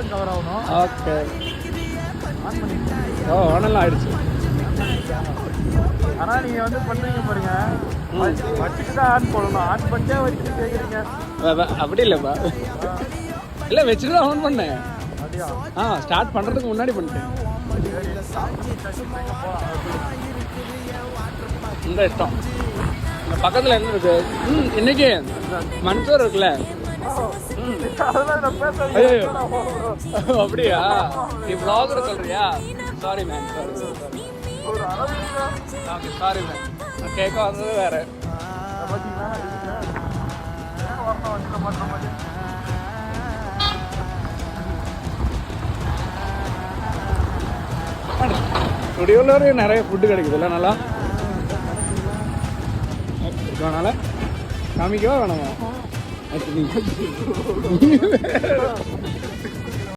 தான் கவர் ஆகணும். Okay. On பண்ணிருக்கேன். ஓ ஒன்னெல்லாம் ஆயிடுச்சு. ஆனால் நீங்கள் வந்து பண்ணுறீங்க பாருங்க, வச்சுட்டு தான் ஆன் பண்ணணும். ஆன் பண்ணிட்டே வச்சுட்டு கேட்குறீங்க. அப்படி இல்லைப்பா, இல்லை வச்சுட்டு தான் ஆன் பண்ணேன். அப்படியா? ஸ்டார்ட் பண்ணுறதுக்கு முன்னாடி பண்ணிட்டேன். இந்த இஷ்டம் இந்த பக்கத்தில் என்ன இருக்கு? இன்னைக்கு மன்சூர் இருக்குல்ல. ஐயோ அப்படியா? நீ வ்ளாகர் சொல்றியா? Sorry ma'am, sorry. Okay sorry ma'am, நான் கேட்க வந்தது வேற. ஸ்டுடியோவில் நிறைய ஃபுட்டு கிடைக்குதுல்ல, நல்லா இருக்கனால காமிக்கவா வேணாமா?